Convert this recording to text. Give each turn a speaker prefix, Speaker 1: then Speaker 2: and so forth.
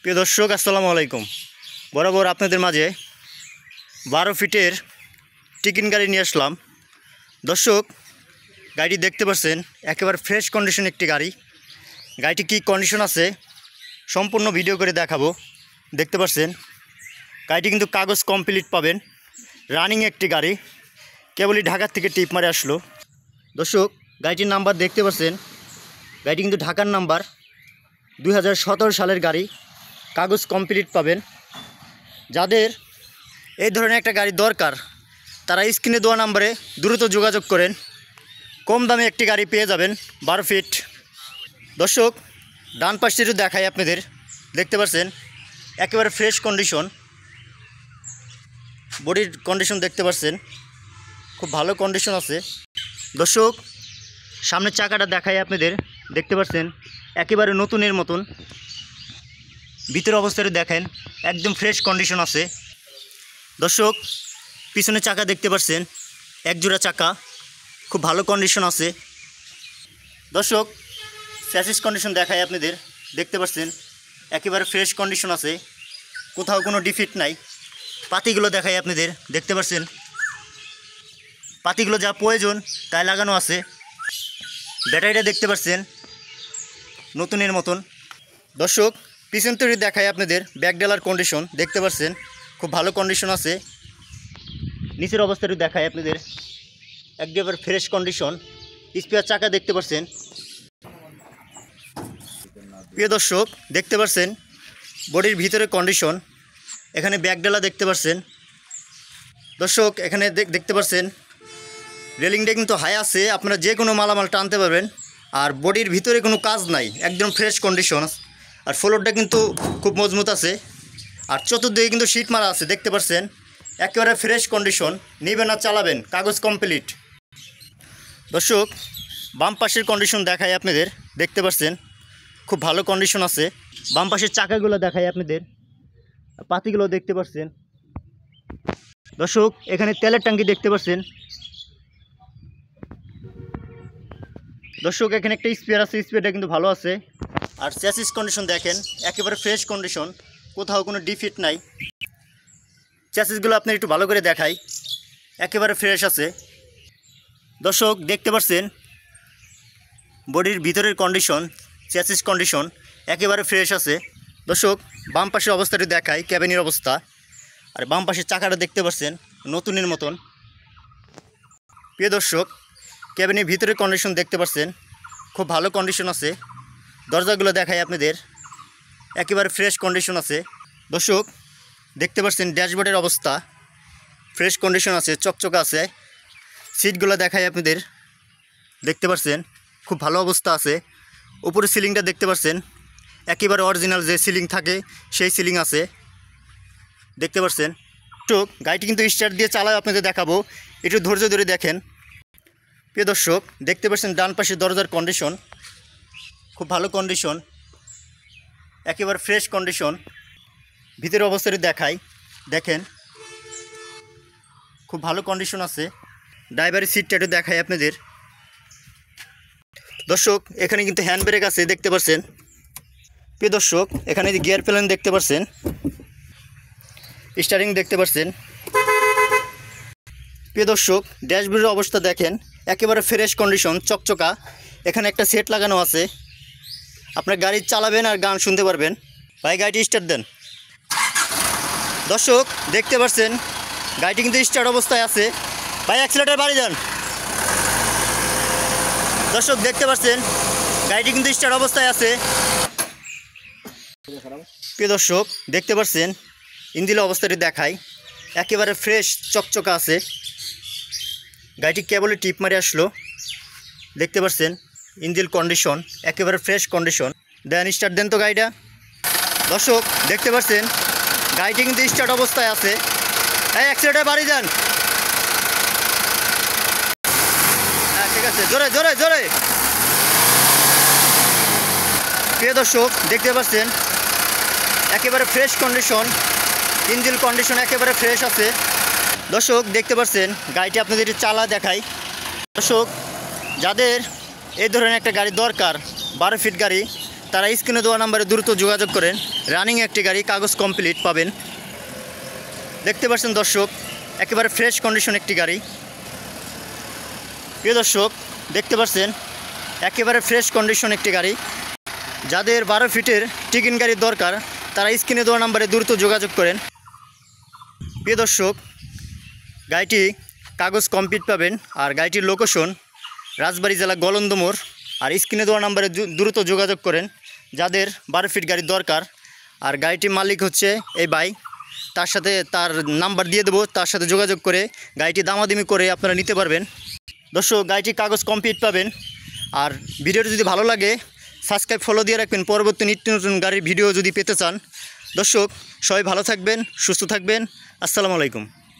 Speaker 1: প্রিয় দর্শক, আসসালামু আলাইকুম। বরাবর আপনাদের মাঝে 12 ফিটের টিকিন গাড়ি নিয়ে আসলাম। দর্শক, গাড়িটি দেখতে পাচ্ছেন একেবারে ফ্রেশ কন্ডিশন একটি গাড়ি। গাড়িটি কী কন্ডিশন আছে সম্পূর্ণ ভিডিও করে দেখাবো। দেখতে পাচ্ছেন গাড়িটি কিন্তু কাগজ কমপ্লিট পাবেন। রানিং একটি গাড়ি, কেবলই ঢাকার থেকে টিপ মারে আসলো। দর্শক, গাড়িটির নাম্বার দেখতে পাচ্ছেন, গাড়িটি কিন্তু ঢাকার নাম্বার, 2017 সালের গাড়ি, কাগজ কমপ্লিট পাবেন। যাদের এই ধরনের একটা গাড়ি দরকার তারা স্ক্রিনে দেওয়া নাম্বারে দ্রুত যোগাযোগ করেন, কম দামে একটি গাড়ি পেয়ে যাবেন 12 ফিট। দর্শক, ডান পাশটি দেখাই আপনাদের, দেখতে পাচ্ছেন একেবারে ফ্রেশ কন্ডিশন, বডির কন্ডিশন দেখতে পাচ্ছেন খুব ভালো কন্ডিশন আছে। দর্শক, সামনের চাকাটা দেখাই আপনাদের, দেখতে পাচ্ছেন একেবারে নতুনের মতন। ভিতরের অবস্থাটা দেখেন একদম ফ্রেশ কন্ডিশন আছে। দর্শক, পিছনের চাকা দেখতে পাচ্ছেন একজোড়া চাকা, খুব ভালো কন্ডিশন আছে। দর্শক, স্যাসিস কন্ডিশন দেখাই আপনাদের, দেখতে পাচ্ছেন একেবারে ফ্রেশ কন্ডিশন আছে, কোথাও কোনো ডিফিট নাই। পাতিগুলো দেখাই আপনাদের, দেখতে পাচ্ছেন পাতিগুলো যা প্রয়োজন তাই লাগানো আছে। ব্যাটারিটা দেখতে পাচ্ছেন নতুনের মতন। দর্শক, পিছন তৈরি দেখাই আপনাদের, ব্যাকডেলার কন্ডিশন দেখতে পাচ্ছেন খুব ভালো কন্ডিশন আছে। নিচের অবস্থাটা দেখাই আপনাদের, একদম ফ্রেশ কন্ডিশন। স্পেয়ার চাকা দেখতে পাচ্ছেন। প্রিয় দর্শক, দেখতে পাচ্ছেন বডির ভিতরে কন্ডিশন, এখানে ব্যাকডেলা দেখতে পাচ্ছেন। দর্শক, এখানে দেখতে পাচ্ছেন রেলিংটা কিন্তু হাই আছে, আপনারা যে কোনো মালামাল টানতে পারবেন। আর বডির ভিতরে কোনো কাজ নাই, একদম ফ্রেশ কন্ডিশন। আর ফ্লোরটা কিন্তু খুব মজবুত আছে। আর চতুর্দিকে কিন্তু শীট মারা আছে, দেখতে পাচ্ছেন একেবারে ফ্রেশ কন্ডিশন। নেবেন আর চালাবেন, কাগজ কমপ্লিট। দর্শক, বাম পাশের কন্ডিশন দেখাই আপনাদের, দেখতে পাচ্ছেন খুব ভালো কন্ডিশন আছে। বাম পাশের চাকাগুলো দেখাই আপনাদের, পাতিগুলো দেখতে পাচ্ছেন। দর্শক, এখানে তেলের ট্যাঙ্কি দেখতে পাচ্ছেন। দর্শক, এখানে একটা স্পেয়ার আছে, স্পেয়ারটা কিন্তু ভালো আছে। আর চ্যাসিস কন্ডিশন দেখেন একেবারে ফ্রেশ কন্ডিশন, কোথাও কোনো ডিফিট নাই। চ্যাসিসগুলো আপনি একটু ভালো করে দেখাই, একেবারে ফ্রেশ আছে। দর্শক, দেখতে পাচ্ছেন বডির ভিতরের কন্ডিশন, চ্যাসিস কন্ডিশন একেবারে ফ্রেশ আছে। দর্শক, বাম পাশের অবস্থাটি দেখাই, ক্যাবিনের অবস্থা। আর বাম পাশের চাকাটা দেখতে পাচ্ছেন নতুনের মতন। প্রিয় দর্শক, ক্যাবিনের ভিতরের কন্ডিশন দেখতে পাচ্ছেন খুব ভালো কন্ডিশন আছে। দরজাগুলো দেখাই আপনাদের, একেবারে ফ্রেশ কন্ডিশন আছে। দর্শক, দেখতে পাচ্ছেন ড্যাশবোর্ডের অবস্থা ফ্রেশ কন্ডিশন আছে, চকচকা আছে। সিটগুলো দেখাই আপনাদের, দেখতে পাচ্ছেন খুব ভালো অবস্থা আছে। উপরে সিলিংটা দেখতে পাচ্ছেন একেবারে অরিজিনাল যে সিলিং থাকে সেই সিলিং আছে, দেখতে পাচ্ছেন। তো গাড়িটি কিন্তু স্টার্ট দিয়ে চালায় আপনাদের দেখাবো, একটু ধৈর্য ধরে দেখেন। প্রিয় দর্শক, দেখতে পাচ্ছেন ডান পাশে দরজার কন্ডিশন খুব ভালো কন্ডিশন, একেবারে ফ্রেশ কন্ডিশন। ভিতরের অবস্থাটি দেখাই, দেখেন খুব ভালো কন্ডিশন আছে। ড্রাইভারের সিটটা একটু দেখাই আপনাদের। দর্শক, এখানে কিন্তু হ্যান্ড ব্রেক আছে, দেখতে পাচ্ছেন। প্রিয় দর্শক, এখানে গিয়ার প্ল্যান দেখতে পাচ্ছেন, স্টারিং দেখতে পাচ্ছেন। প্রিয় দর্শক, ড্যাশবোর্ডের অবস্থা দেখেন একেবারে ফ্রেশ কন্ডিশন, চকচকা। এখানে একটা সেট লাগানো আছে, আপনার গাড়ি চালাবেন আর গান শুনতে পারবেন। ভাই, গাড়িটি স্টার্ট দেন। দর্শক, দেখতে পাচ্ছেন গাড়িটি কিন্তু স্টার্ট অবস্থায় আছে। ভাই, অ্যাক্সিলেটর বাড়িয়ে দেন। দর্শক, দেখতে পাচ্ছেন গাড়িটি কিন্তু স্টার্ট অবস্থায় আছে। প্রিয় দর্শক, দেখতে পাচ্ছেন ইঞ্জিনের অবস্থাটি দেখাই, একেবারে ফ্রেশ চকচকা আছে। গাড়িটি কেবলই টিপ মারে আসলো, দেখতে পাচ্ছেন ইঞ্জিন কন্ডিশন একেবারে ফ্রেশ কন্ডিশন। দেন স্টার্ট দেন তো গাড়িটা। দর্শক, দেখতে পাচ্ছেন গাড়িটি কিন্তু স্টার্ট অবস্থায় আছে। হ্যাঁ, অ্যাক্সিলেটর বাড়িয়ে দেন। হ্যাঁ, ঠিক আছে, জোরে জোরে জোরে। প্রিয় দর্শক, দেখতে পাচ্ছেন একেবারে ফ্রেশ কন্ডিশন, ইঞ্জিন কন্ডিশন একেবারে ফ্রেশ আছে। দর্শক, দেখতে পাচ্ছেন গাড়িটি আপনাদের চালা দেখাই। দর্শক, যাদের এই ধরনের একটা গাড়ি দরকার 12 ফিট গাড়ি, তারা স্ক্রিনে দেওয়া নাম্বারে দ্রুত যোগাযোগ করেন। রানিং একটি গাড়ি, কাগজ কমপ্লিট পাবেন। দেখতে পাচ্ছেন দর্শক, একেবারে ফ্রেশ কন্ডিশন একটি গাড়ি। প্রিয় দর্শক, দেখতে পাচ্ছেন একেবারে ফ্রেশ কন্ডিশন একটি গাড়ি। যাদের 12 ফিটের টিকিন গাড়ির দরকার তারা স্ক্রিনে দেওয়া নাম্বারে দ্রুত যোগাযোগ করেন। প্রিয় দর্শক, গাড়িটি কাগজ কমপ্লিট পাবেন। আর গাড়িটির লোকেশন রাজবাড়ী জেলা গলন্দ মোড়। আর স্ক্রিনে দেওয়া নাম্বারে দ্রুত যোগাযোগ করেন যাদের 12 ফিট গাড়ির দরকার। আর গাড়িটির মালিক হচ্ছে এই ভাই, তার সাথে তার নাম্বার দিয়ে দেবো, তার সাথে যোগাযোগ করে গাড়িটি দামাদামি করে আপনারা নিতে পারবেন। দর্শক, গাড়িটি কাগজ কমপ্লিট পাবেন। আর ভিডিওটি যদি ভালো লাগে সাবস্ক্রাইব ফলো দিয়ে রাখবেন পরবর্তী নিত্য নতুন গাড়ির ভিডিও যদি পেতে চান। দর্শক, সবাই ভালো থাকবেন, সুস্থ থাকবেন। আসসালামু আলাইকুম।